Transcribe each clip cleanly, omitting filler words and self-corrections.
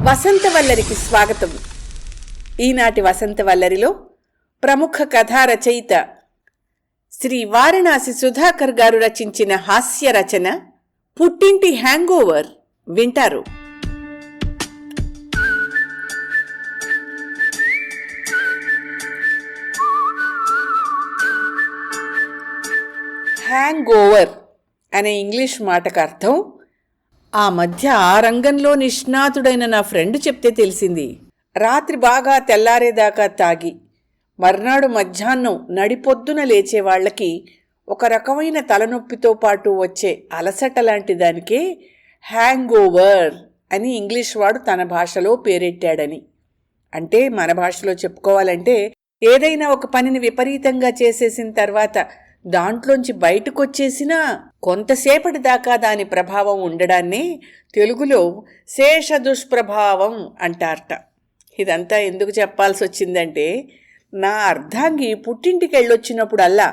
వసంతవల్లరికి స్వాగతం. ఈనాటి వసంతవల్లరిలో ప్రముఖ కథా రచయిత శ్రీ వారణాసి సుధాకర్ గారు రచించిన హాస్య రచన పుట్టింటి హ్యాంగోవర్ వింటారు. హ్యాంగోవర్ అనే ఇంగ్లీష్ మాటకు అర్థం ఆ మధ్య ఆ రంగంలో నిష్ణాతుడైన నా ఫ్రెండ్ చెప్తే తెలిసింది. రాత్రి బాగా తెల్లారేదాకా తాగి మర్నాడు మధ్యాహ్నం నడిపొద్దున లేచేవాళ్లకి ఒక రకమైన తలనొప్పితో పాటు వచ్చే అలసట లాంటి దానికే హ్యాంగోవర్ అని ఇంగ్లీష్ వాడు తన భాషలో పేరెట్టాడని. అంటే మన భాషలో చెప్పుకోవాలంటే ఏదైనా ఒక పనిని విపరీతంగా చేసేసిన తర్వాత దాంట్లోంచి బయటకొచ్చేసినా కొంతసేపటి దాకా దాని ప్రభావం ఉండడాన్నే తెలుగులో శేష దుష్ప్రభావం అంటారట. ఇదంతా ఎందుకు చెప్పాల్సి వచ్చిందంటే నా అర్ధాంగి పుట్టింటికెళ్ళొచ్చినప్పుడల్లా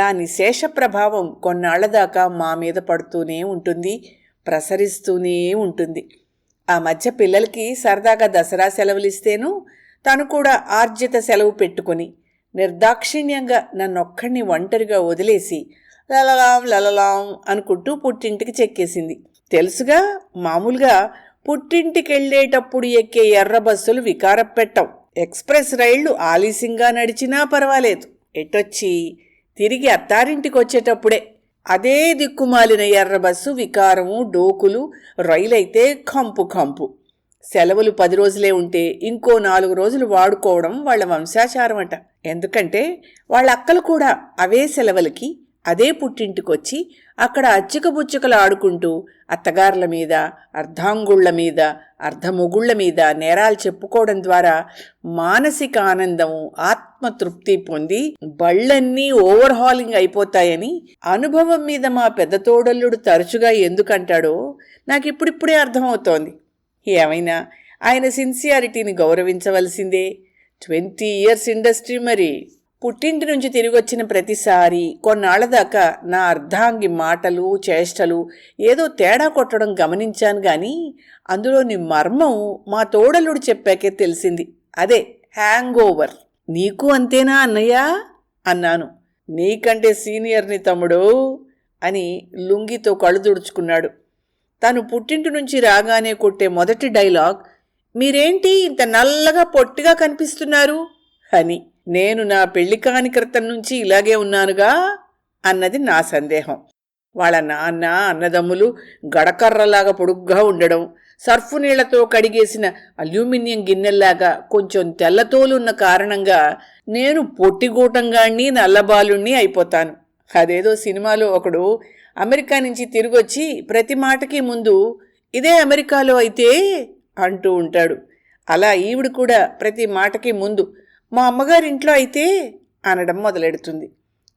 దాని శేష ప్రభావం కొన్నాళ్లదాకా మా మీద పడుతూనే ఉంటుంది, ప్రసరిస్తూనే ఉంటుంది. ఆ మధ్య పిల్లలకి సరదాగా దసరా సెలవులిస్తేనూ తను కూడా ఆర్జిత సెలవు పెట్టుకుని నిర్దాక్షిణ్యంగా నన్నొక్కడిని ఒంటరిగా వదిలేసి లలలాం లలలాం అనుకుంటూ పుట్టింటికి చెక్కేసింది. తెలుసుగా, మామూలుగా పుట్టింటికెళ్ళేటప్పుడు ఎక్కే ఎర్ర బస్సులు వికారం పెట్టవు. ఎక్స్ప్రెస్ రైళ్లు ఆలస్యంగా నడిచినా పర్వాలేదు. ఎటొచ్చి తిరిగి అత్తారింటికి వచ్చేటప్పుడే అదే దిక్కుమాలిన ఎర్ర బస్సు వికారము, డోకులు, రైలైతే కంపు కంపు. సెలవులు 10 రోజులే ఉంటే ఇంకో 4 రోజులు వాడుకోవడం వాళ్ళ వంశాచారం అట. ఎందుకంటే వాళ్ళ అక్కలు కూడా అవే సెలవులకి అదే పుట్టింటికొచ్చి అక్కడ అచ్చికబుచ్చికలు ఆడుకుంటూ అత్తగారుల మీద, అర్ధాంగుళ్ల మీద, అర్ధమొగుళ్ల మీద నేరాలు చెప్పుకోవడం ద్వారా మానసిక ఆనందము, ఆత్మతృప్తి పొంది బళ్ళన్నీ ఓవర్హాలింగ్ అయిపోతాయని అనుభవం మీద మా పెద్ద తోడల్లుడు తరచుగా ఎందుకంటాడో నాకిప్పుడిప్పుడే అర్థమవుతోంది. ఏమైనా ఆయన సిన్సియారిటీని గౌరవించవలసిందే. 20 years ఇండస్ట్రీ మరి. పుట్టింటి నుంచి తిరిగొచ్చిన ప్రతిసారి కొన్నాళ్లదాకా నా అర్ధాంగి మాటలు, చేష్టలు ఏదో తేడా కొట్టడం గమనించాను గాని అందులోని మర్మం మా తోడలుడు చెప్పాకే తెలిసింది. అదే హ్యాంగోవర్. నీకు అంతేనా అన్నయ్యా అన్నాను. నీకంటే సీనియర్ని తమ్ముడు అని లుంగితో కళ్ళు తుడుచుకున్నాడు. తను పుట్టింటి నుంచి రాగానే కొట్టే మొదటి డైలాగ్, మీరేంటి ఇంత నల్లగా పొట్టిగా కనిపిస్తున్నారు అని. నేను నా పెళ్లి కాని క్రితం నుంచి ఇలాగే ఉన్నానుగా అన్నది నా సందేహం. వాళ్ళ నాన్న, అన్నదమ్ములు గడకర్రలాగా పొడుగ్గా ఉండడం, సర్ఫు నీళ్లతో కడిగేసిన అల్యూమినియం గిన్నెల్లాగా కొంచెం తెల్లతోలున్న కారణంగా నేను పొట్టిగూటంగాణ్ణి, నల్లబాలుణ్ణి అయిపోతాను. అదేదో సినిమాలో ఒకడు అమెరికా నుంచి తిరిగొచ్చి ప్రతి మాటకి ముందు ఇదే అమెరికాలో అయితే అంటూ ఉంటాడు. అలా ఈవిడ కూడా ప్రతి మాటకి ముందు మా అమ్మగారింట్లో అయితే అనడం మొదలెడుతుంది.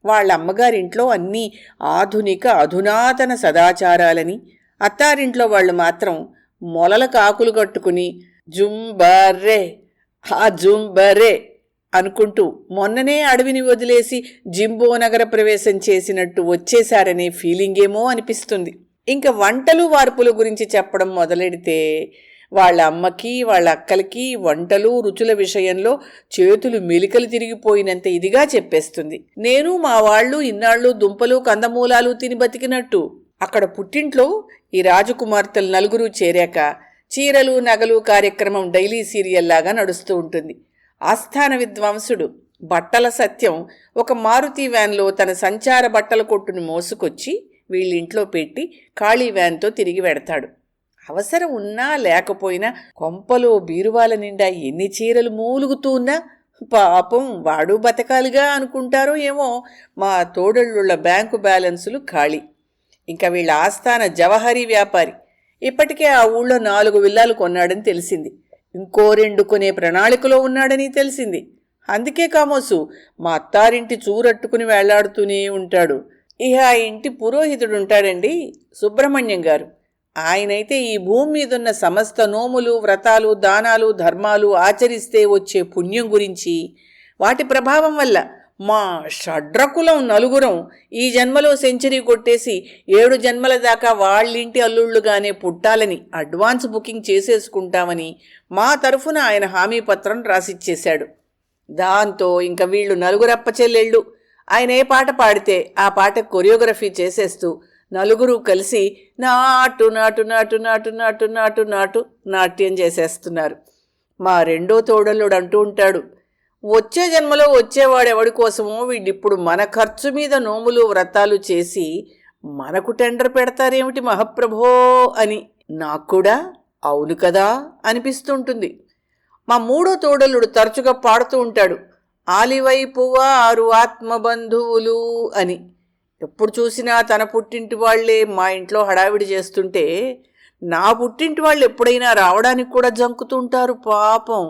వాళ్ళ అమ్మగారింట్లో అన్నీ ఆధునిక అధునాతన సదాచారాలని, అత్తారింట్లో వాళ్ళు మాత్రం మొలల కాకులు కట్టుకుని జుంబర్రే ఆ జుంబర్రే అనుకుంటూ మొన్ననే అడవిని వదిలేసి జింబో నగర ప్రవేశం చేసినట్టు వచ్చేశారనే ఫీలింగేమో అనిపిస్తుంది. ఇంకా వంటలు వార్పుల గురించి చెప్పడం మొదలెడితే వాళ్ళ అమ్మకి, వాళ్ళ అక్కలకి వంటలు, రుచుల విషయంలో చేతులు మెలికలు తిరిగిపోయినంత ఇదిగా చెప్పేస్తుంది. నేను మా వాళ్ళు ఇన్నాళ్ళు దుంపలు, కందమూలాలు తిని బతికినట్టు అక్కడ పుట్టింట్లో ఈ రాజకుమార్తెలు 4 చేరాక చీరలు, నగలు కార్యక్రమం డైలీ సీరియల్లాగా నడుస్తూ ఉంటుంది. ఆస్థాన విద్వాంసుడు బట్టల సత్యం ఒక మారుతి వ్యాన్లో తన సంచార బట్టల కొట్టును మోసుకొచ్చి వీళ్ళింట్లో పెట్టి ఖాళీ వ్యాన్తో తిరిగి వెడతాడు. అవసరం ఉన్నా లేకపోయినా కొంపలో బీరువాల నిండా ఎన్ని చీరలు మూలుగుతూ ఉన్నా పాపం వాడు బతకాలిగా అనుకుంటారో ఏమో మా తోడళ్ళుళ్ళ బ్యాంకు బ్యాలెన్సులు ఖాళీ. ఇంకా వీళ్ళ ఆస్థాన జవహరీ వ్యాపారి ఇప్పటికే ఆ ఊళ్ళో 4 విల్లాలు కొన్నాడని తెలిసింది. ఇంకో 2 కొనే ప్రణాళికలో ఉన్నాడని తెలిసింది. అందుకే కామోసు మా అత్తారింటి చూరట్టుకుని వేళ్లాడుతూనే ఉంటాడు. ఇహ ఆ ఇంటి పురోహితుడుంటాడండి, సుబ్రహ్మణ్యం గారు. ఆయనైతే ఈ భూమి మీదున్న సమస్త నోములు, వ్రతాలు, దానాలు, ధర్మాలు ఆచరిస్తే వచ్చే పుణ్యం గురించి, వాటి ప్రభావం వల్ల మా షడ్రకులం నలుగురం ఈ జన్మలో సెంచరీ కొట్టేసి 7 జన్మల దాకా వాళ్ళింటి అల్లుళ్ళుగానే పుట్టాలని అడ్వాన్స్ బుకింగ్ చేసేసుకుంటామని మా తరఫున ఆయన హామీ పత్రం రాసిచ్చేశాడు. దాంతో ఇంక వీళ్ళు నలుగురప్ప చెల్లెళ్ళు ఆయన ఏ పాట పాడితే ఆ పాట కొరియోగ్రఫీ చేసేస్తూ నలుగురు కలిసి నాటు నాటు నాటు నాటు నాటు నాటు నాటు నాట్యం చేసేస్తున్నారు. మా రెండో తోడల్లుడు అంటూ ఉంటాడు, వచ్చే జన్మలో వచ్చేవాడెవడి కోసమో వీళ్ళిప్పుడు మన ఖర్చు మీద నోములు వ్రతాలు చేసి మనకు టెండర్ పెడతారేమిటి మహాప్రభో అని. నాకు కూడా అవును కదా అనిపిస్తుంటుంది. మా మూడో తోడల్లుడు తరచుగా పాడుతూ ఉంటాడు, ఆలివైపువా 6 ఆత్మబంధువులు అని. ఎప్పుడు చూసినా తన పుట్టింటి వాళ్లే మా ఇంట్లో హడావిడి చేస్తుంటే నా పుట్టింటి వాళ్ళు ఎప్పుడైనా రావడానికి కూడా జంకుతుంటారు పాపం.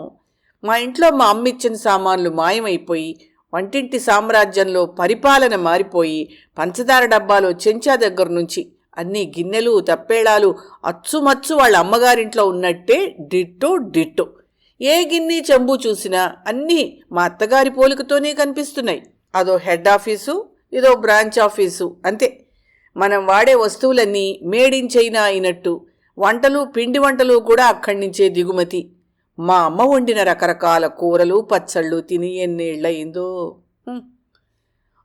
మా ఇంట్లో మా అమ్మ ఇచ్చిన సామాన్లు మాయమైపోయి వంటింటి సామ్రాజ్యంలో పరిపాలన మారిపోయి పంచదార డబ్బాలో చెంచా దగ్గర నుంచి అన్ని గిన్నెలు తప్పేళాలు అచ్చుమచ్చు వాళ్ళ అమ్మగారింట్లో ఉన్నట్టే డిట్టో డిట్టో. ఏ గిన్నె చెంబు చూసినా అన్నీ మా అత్తగారి పోలికతోనే కనిపిస్తున్నాయి. అదో హెడ్ ఆఫీసు, ఇదో బ్రాంచ్ ఆఫీసు అంతే. మనం వాడే వస్తువులన్నీ మేడ్ ఇన్ చైనా అయినట్టు వంటలు పిండి వంటలు కూడా అక్కడి నుంచే దిగుమతి. మా అమ్మ వండిన రకరకాల కూరలు పచ్చళ్ళు తిని ఎన్నేళ్లయిందో.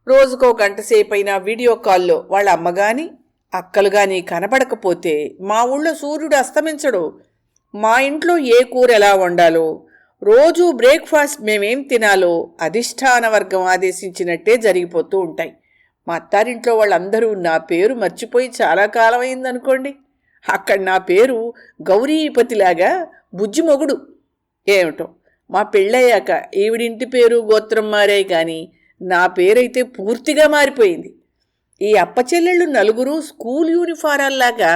రోజుకో గంట సేపైనా వీడియో కాల్లో వాళ్ళ అమ్మ గాని అక్కలు గాని కనపడకపోతే మా ఊళ్ళో సూర్యుడు అస్తమించడు. మా ఇంట్లో ఏ కూర ఎలా వండాలో, రోజు బ్రేక్ఫాస్ట్ మేమేం తినాలో అధిష్టాన వర్గం ఆదేశించినట్టే జరిగిపోతూ ఉంటాయి. మా అత్తారింట్లో వాళ్ళందరూ నా పేరు మర్చిపోయి చాలా కాలం అయిందనుకోండి. అక్కడ నా పేరు గౌరీపతిలాగా బుజ్జి మొగుడు. ఏమిటో మా పెళ్ళయ్యాక ఈవిడింటి పేరు గోత్రం మారాయి కానీ నా పేరైతే పూర్తిగా మారిపోయింది. ఈ అప్పచెల్లెళ్ళు నలుగురు స్కూల్ యూనిఫారాల్లాగా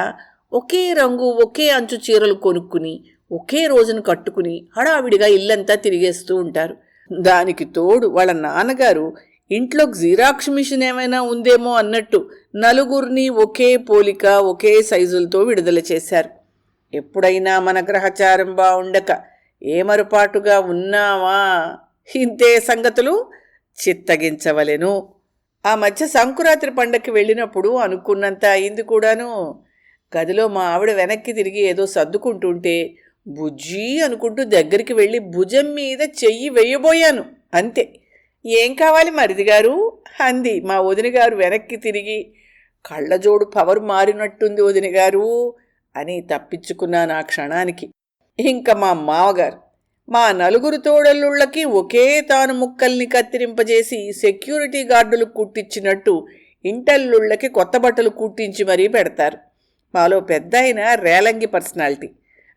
ఒకే రంగు ఒకే అంచు చీరలు కొనుక్కుని ఒకే రోజును కట్టుకుని హడావిడిగా ఇల్లంతా తిరిగేస్తూ ఉంటారు. దానికి తోడు వాళ్ళ నాన్నగారు ఇంట్లో జిరాక్స్ మిషన్ ఏమైనా ఉందేమో అన్నట్టు నలుగురిని ఒకే పోలిక ఒకే సైజులతో విడుదల చేశారు. ఎప్పుడైనా మన గ్రహచారం బావుండక ఏమరుపాటుగా ఉన్నావా ఇంతే సంగతులు చిత్తగించవలెను. ఆ మధ్య సంకురాత్రి పండక్కి వెళ్ళినప్పుడు అనుకున్నంత అయింది కూడాను. గదిలో మా ఆవిడ వెనక్కి తిరిగి ఏదో సర్దుకుంటుంటే బుజ్జి అనుకుంటూ దగ్గరికి వెళ్ళి భుజం మీద చెయ్యి వెయ్యబోయాను. అంతే. ఏం కావాలి మరిదిగారు అంది మా వదినగారు వెనక్కి తిరిగి. కళ్ళజోడు పవర్ మారినట్టుంది వదినగారు అని తప్పించుకున్నాను ఆ క్షణానికి. ఇంకా మా మామగారు మా నలుగురు తోడల్లుళ్ళకి ఒకే తాను ముక్కల్ని కత్తిరింపజేసి సెక్యూరిటీ గార్డులు కుట్టించినట్టు ఇంటల్లుళ్ళకి కొత్త బట్టలు కుట్టించి మరీ పెడతారు. మాలో పెద్ద అయిన రేలంగి పర్సనాలిటీ,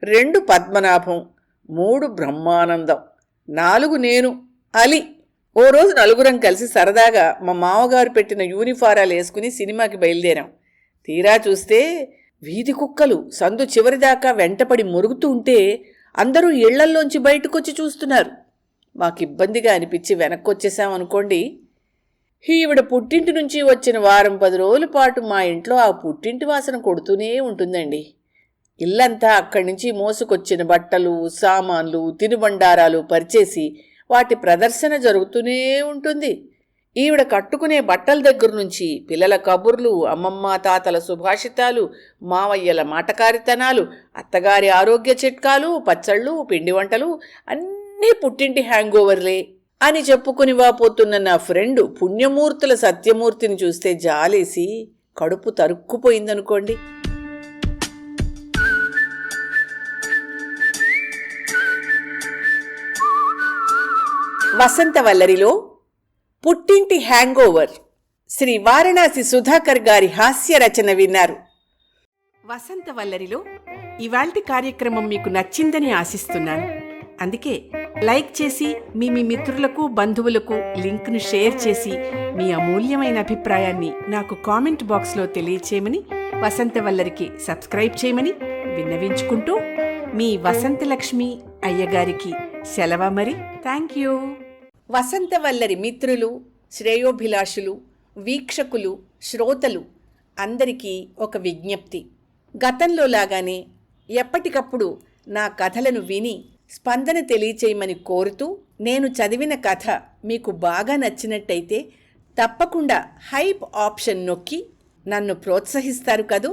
2 పద్మనాభం, 3 బ్రహ్మానందం, 4 నేను అలి. ఓ రోజు నలుగురం కలిసి సరదాగా మా మామగారు పెట్టిన యూనిఫారాలు వేసుకుని సినిమాకి బయలుదేరాం. తీరా చూస్తే వీధి కుక్కలు సందు చివరిదాకా వెంటపడి మొరుగుతూ ఉంటే అందరూ ఇళ్లల్లోంచి బయటకొచ్చి చూస్తున్నారు. మాకు ఇబ్బందిగా అనిపించి వెనక్కొచ్చేసామనుకోండి. ఈవిడ పుట్టింటి నుంచి వచ్చిన 10 రోజుల పాటు మా ఇంట్లో ఆ పుట్టింటి వాసన కొడుతూనే ఉంటుందండి. ఇల్లంతా అక్కడి నుంచి మోసుకొచ్చిన బట్టలు సామాన్లు తినుబండారాలు పరిచేసి వాటి ప్రదర్శన జరుగుతూనే ఉంటుంది. ఈవిడ కట్టుకునే బట్టల దగ్గర నుంచి పిల్లల కబుర్లు, అమ్మమ్మ తాతల సుభాషితాలు, మావయ్యల మాటకారితనాలు, అత్తగారి ఆరోగ్య చిట్కాలు, పచ్చళ్ళు పిండి వంటలు అన్నీ పుట్టింటి హ్యాంగ్ ఓవర్లే అని చెప్పుకుని వాపోతున్న నా ఫ్రెండు పుణ్యమూర్తుల సత్యమూర్తిని చూస్తే జాలేసి కడుపు తరుక్కుపోయిందనుకోండి. వసంతవల్లరిలో పుట్టింటి హ్యాంగ్ ఓవర్ శ్రీ వారణాసి సుధాకర్ గారి హాస్య రచన విన్నారు. వసంతవల్లరిలో ఇవాల్టి కార్యక్రమం మీకు నచ్చిందని ఆశిస్తున్నాను. అందుకే లైక్ చేసి మీ మిత్రులకు బంధువులకు లింక్ను షేర్ చేసి మీ అమూల్యమైన అభిప్రాయాన్ని నాకు కామెంట్ బాక్స్లో తెలియచేయమని, వసంతవల్లరికి సబ్స్క్రైబ్ చేయమని విన్నవించుకుంటూ మీ వసంతలక్ష్మి అయ్యగారికి సెలవు మరి. Thank you. వసంతవల్లరి మిత్రులు, శ్రేయోభిలాషులు, వీక్షకులు, శ్రోతలు అందరికీ ఒక విజ్ఞప్తి. గతంలో లాగానే ఎప్పటికప్పుడు నా కథలను విని స్పందన తెలియచేయమని కోరుతూ, నేను చదివిన కథ మీకు బాగా నచ్చినట్టయితే తప్పకుండా హైప్ ఆప్షన్ నొక్కి నన్ను ప్రోత్సహిస్తారు కదూ.